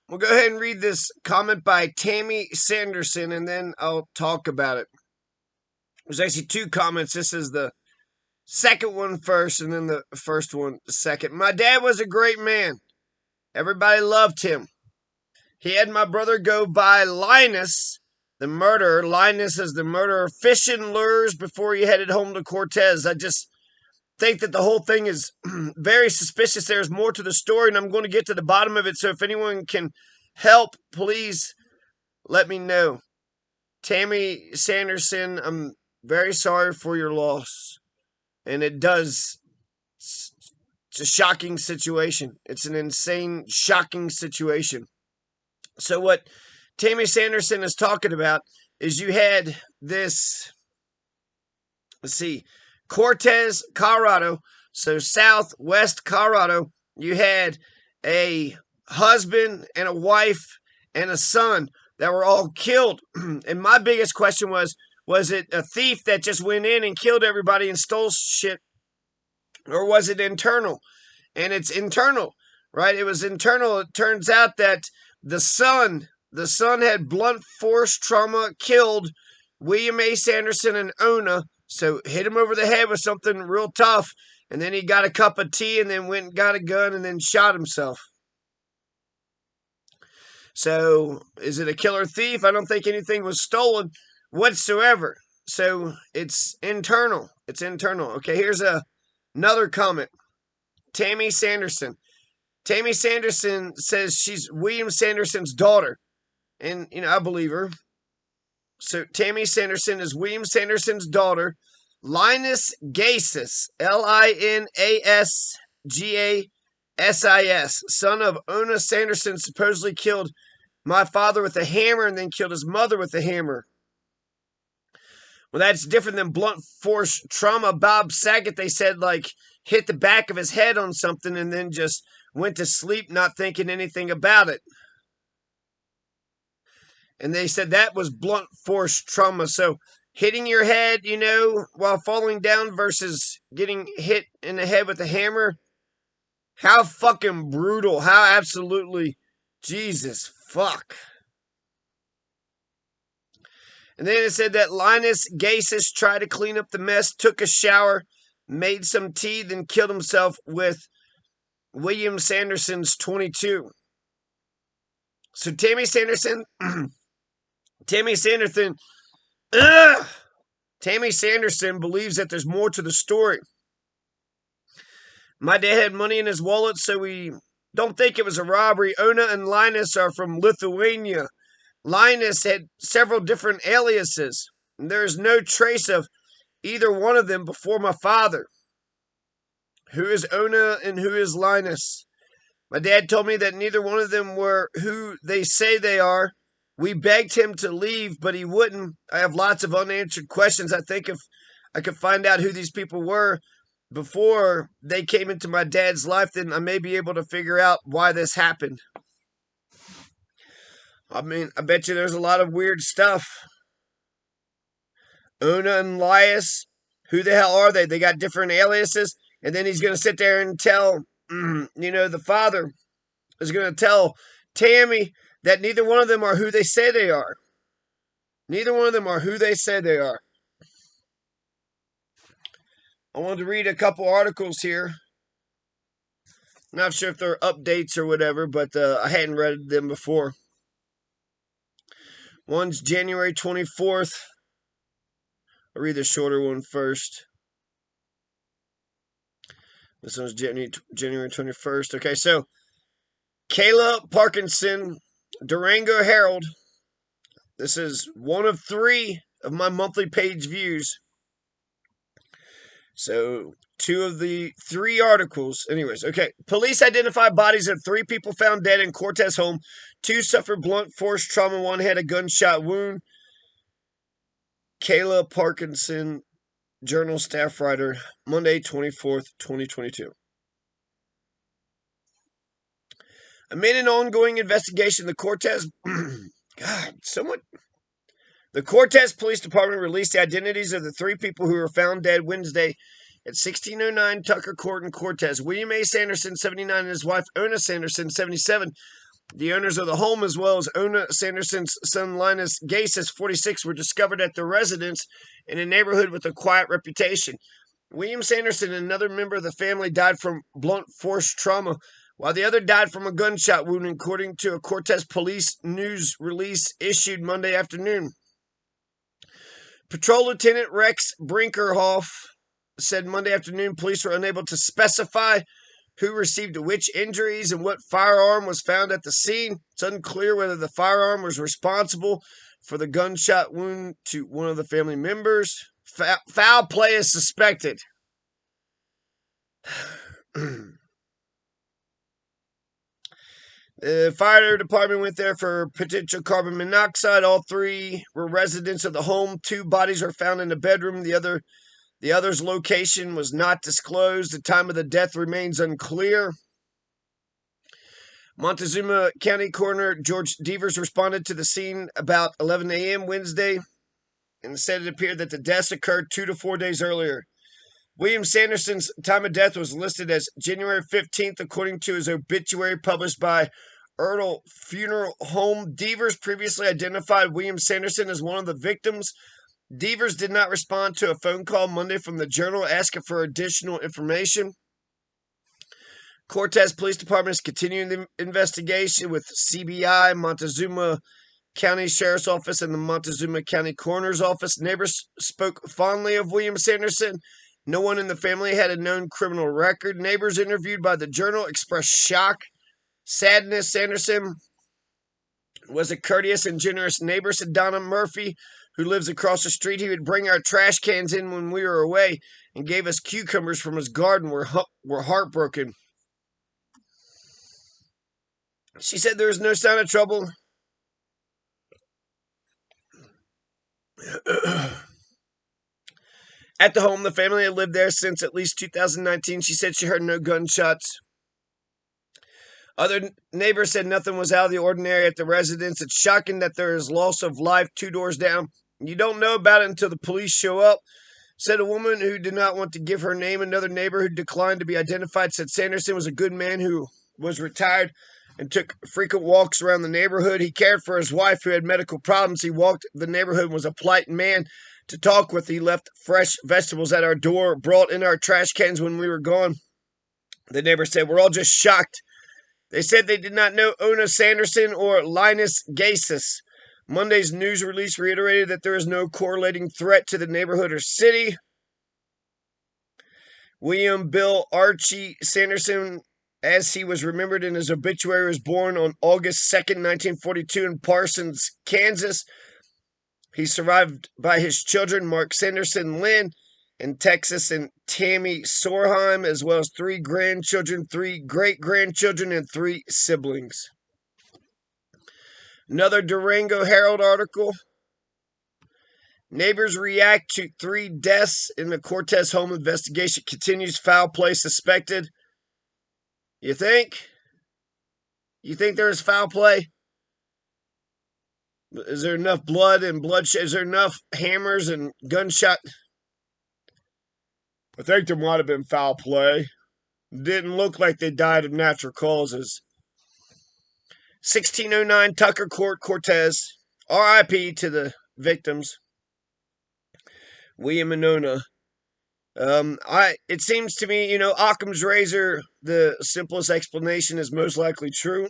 We'll go ahead and read this comment by Tammy Sanderson, and then I'll talk about it. There's actually two comments. This is the second one first, and then the first one second. My dad was a great man. Everybody loved him. He had my brother go by Linus, the murderer. Linus is the murderer, fishing lures before he headed home to Cortez. I just think that the whole thing is very suspicious. There's more to the story, and I'm going to get to the bottom of it. So if anyone can help, please let me know. Tammy Sanderson, I'm very sorry for your loss. And it's a shocking situation. It's an insane, shocking situation. So what Tammy Sanderson is talking about is you had this, let's see, Cortez, Colorado. So southwest Colorado, you had a husband and a wife and a son that were all killed. And my biggest question was it a thief that just went in and killed everybody and stole shit? Or was it internal? And it's internal, right? It was internal. It turns out that the son had blunt force trauma, killed William A. Sanderson and Ona. So hit him over the head with something real tough. And then he got a cup of tea and then went and got a gun and then shot himself. So is it a killer thief? I don't think anything was stolen whatsoever. So it's internal. It's internal. Okay, here's another comment. Tammy Sanderson. Tammy Sanderson says she's William Sanderson's daughter. And, I believe her. So Tammy Sanderson is William Sanderson's daughter. Linas Gasis. Linasgasis. Son of Ona Sanderson, supposedly killed my father with a hammer and then killed his mother with a hammer. Well, that's different than blunt force trauma. Bob Saget, they said, hit the back of his head on something and then just went to sleep not thinking anything about it. And they said that was blunt force trauma. So hitting your head, while falling down versus getting hit in the head with a hammer, how fucking brutal. How absolutely, Jesus fuck. And then it said that Linus Gasis tried to clean up the mess, took a shower, made some tea, then killed himself with William Sanderson's 22. So Tammy Sanderson believes that there's more to the story. My dad had money in his wallet, so we don't think it was a robbery. Ona and Linus are from Lithuania. Linus had several different aliases, and there is no trace of either one of them before my father. Who is Ona and who is Linus? My dad told me that neither one of them were who they say they are. We begged him to leave, but he wouldn't. I have lots of unanswered questions. I think if I could find out who these people were before they came into my dad's life, then I may be able to figure out why this happened. I mean, I bet you there's a lot of weird stuff. Una and Elias, who the hell are they? They got different aliases. And then he's going to sit there and tell, the father is going to tell Tammy that neither one of them are who they say they are. Neither one of them are who they say they are. I wanted to read a couple articles here. Not sure if they're updates or whatever, but I hadn't read them before. One's January 24th. I'll read the shorter one first. This one's January 21st. Okay, so Kayla Parkinson, Durango Herald. This is one of 3 of my monthly page views. So 2 of the 3 articles. Anyways, okay. Police identify bodies of 3 people found dead in Cortez home. 2 suffered blunt force trauma. 1 had a gunshot wound. Kayla Parkinson, Journal staff writer, Monday, 24th, 2022. Amid an ongoing investigation, the Cortez Police Department released the identities of the 3 people who were found dead Wednesday at 1609 Tucker Court in Cortez. William A. Sanderson, 79, and his wife, Ona Sanderson, 77, The owners of the home, as well as Ona Sanderson's son Linas Gasis, 46, were discovered at their residence in a neighborhood with a quiet reputation. William Sanderson, another member of the family, died from blunt force trauma, while the other died from a gunshot wound, according to a Cortez police news release issued Monday afternoon. Patrol Lieutenant Rex Brinkerhoff said Monday afternoon police were unable to specify who received which injuries and what firearm was found at the scene. It's unclear whether the firearm was responsible for the gunshot wound to one of the family members. Foul play is suspected. The fire department went there for potential carbon monoxide. All three were residents of the home. 2 bodies were found in the bedroom. The other's location was not disclosed. The time of the death remains unclear. Montezuma County Coroner George Devers responded to the scene about 11 a.m. Wednesday and said it appeared that the deaths occurred 2 to 4 days earlier. William Sanderson's time of death was listed as January 15th, according to his obituary published by Erdel Funeral Home. Devers previously identified William Sanderson as one of the victims. Devers did not respond to a phone call Monday from the Journal asking for additional information. Cortez Police Department is continuing the investigation with CBI, Montezuma County Sheriff's Office, and the Montezuma County Coroner's Office. Neighbors spoke fondly of William Sanderson. No one in the family had a known criminal record. Neighbors interviewed by the Journal expressed shock, sadness. Sanderson was a courteous and generous neighbor, said Donna Murphy, who lives across the street. He would bring our trash cans in when we were away and gave us cucumbers from his garden. We're heartbroken. She said there was no sign of trouble. At the home, the family had lived there since at least 2019. She said she heard no gunshots. Other neighbors said nothing was out of the ordinary at the residence. It's shocking that there is loss of life 2 doors down. You don't know about it until the police show up, said a woman who did not want to give her name. Another neighbor who declined to be identified said Sanderson was a good man who was retired and took frequent walks around the neighborhood. He cared for his wife who had medical problems. He walked the neighborhood and was a polite man to talk with. He left fresh vegetables at our door, brought in our trash cans when we were gone. The neighbor said, we're all just shocked. They said they did not know Ona Sanderson or Linas Gasis. Monday's news release reiterated that there is no correlating threat to the neighborhood or city. William Bill Archie Sanderson, as he was remembered in his obituary, was born on August 2nd, 1942 in Parsons, Kansas. He's survived by his children, Mark Sanderson Lynn in Texas and Tammy Sorheim, as well as 3 grandchildren, 3 great-grandchildren, and 3 siblings. Another Durango Herald article. Neighbors react to 3 deaths in the Cortez home. Investigation continues. Foul play suspected. You think? You think there is foul play? Is there enough blood and bloodshed? Is there enough hammers and gunshot? I think there might have been foul play. Didn't look like they died of natural causes. 1609 Tucker Court, Cortez. R.I.P. to the victims. William and Ona. It seems to me, Occam's razor, the simplest explanation is most likely true.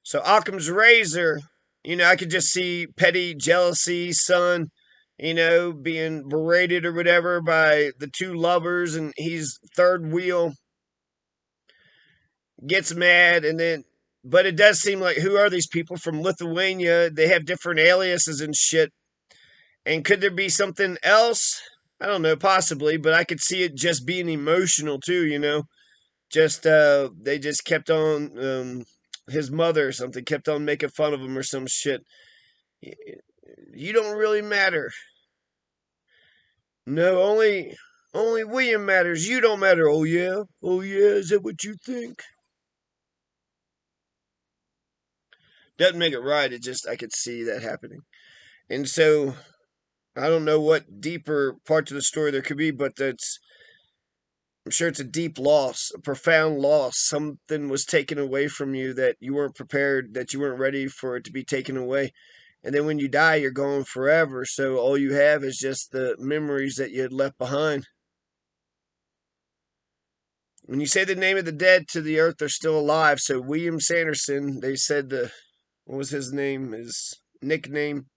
So Occam's razor, I could just see petty jealousy, son, being berated or whatever by the 2 lovers, and he's third wheel, gets mad, but it does seem like, who are these people from Lithuania? They have different aliases and shit. And could there be something else? I don't know, possibly, but I could see it just being emotional too, Just, they just kept on, his mother or something kept on making fun of him or some shit. You don't really matter. No, only William matters. You don't matter. Oh yeah? Is that what you think? Doesn't make it right. I could see that happening. And so, I don't know what deeper parts of the story there could be, but I'm sure it's a deep loss, a profound loss. Something was taken away from you that you weren't prepared, that you weren't ready for it to be taken away. And then when you die, you're gone forever. So all you have is just the memories that you had left behind. When you say the name of the dead to the earth, they're still alive. So William Sanderson, they said what was his name? His nickname.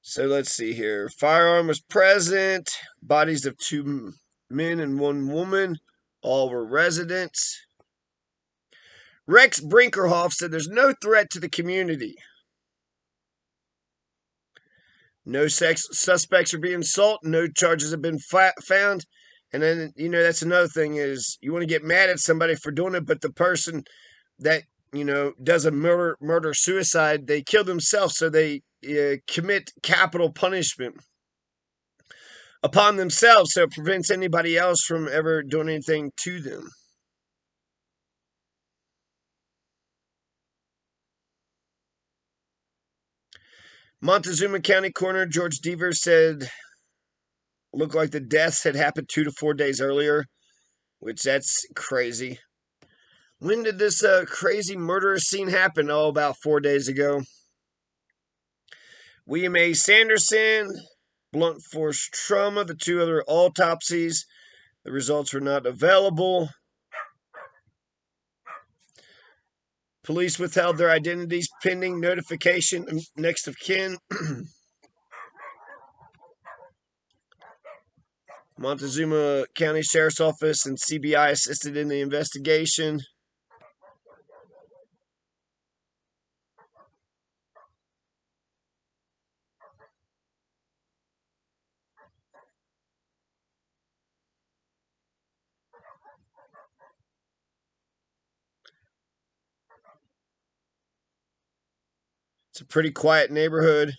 So let's see here. Firearm was present. Bodies of two men and one woman. All were residents. Rex Brinkerhoff said there's no threat to the community. No suspects are being sought. No charges have been found. And then, that's another thing is you want to get mad at somebody for doing it, but the person that, does a murder-suicide, they kill themselves, so they commit capital punishment upon themselves, so it prevents anybody else from ever doing anything to them. Montezuma County Coroner George Deaver said looked like the deaths had happened 2 to 4 days earlier, which that's crazy. When did this crazy murderous scene happen? Oh, about 4 days ago. William A. Sanderson, blunt force trauma, the two other autopsies. The results were not available. Police withheld their identities pending notification of next of kin. Montezuma County Sheriff's Office and CBI assisted in the investigation. It's a pretty quiet neighborhood.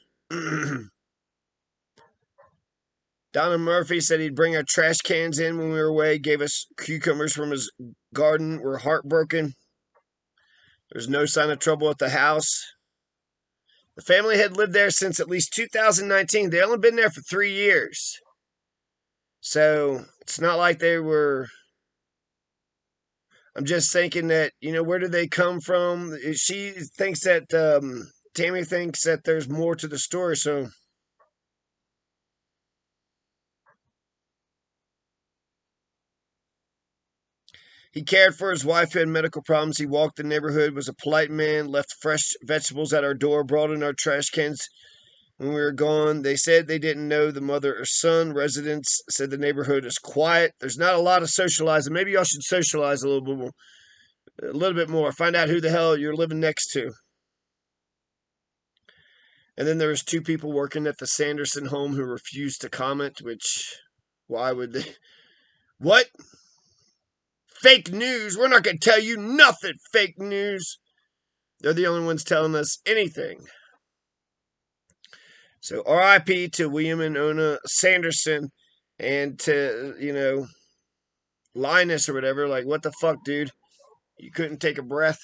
Donna Murphy said he'd bring our trash cans in when we were away, gave us cucumbers from his garden. We're heartbroken. There's no sign of trouble at the house. The family had lived there since at least 2019. They only been there for 3 years. So it's not like they were. I'm just thinking that, where do they come from? She thinks that, Tammy thinks that there's more to the story, so. He cared for his wife who had medical problems. He walked the neighborhood, was a polite man, left fresh vegetables at our door, brought in our trash cans when we were gone. They said they didn't know the mother or son. Residents said the neighborhood is quiet. There's not a lot of socializing. Maybe y'all should socialize a little bit more. Find out who the hell you're living next to. And then there was 2 people working at the Sanderson home who refused to comment, which, why would they? What? Fake news? We're not going to tell you nothing, fake news. They're the only ones telling us anything. So RIP to William and Ona Sanderson and to, Linus or whatever. Like, what the fuck, dude? You couldn't take a breath?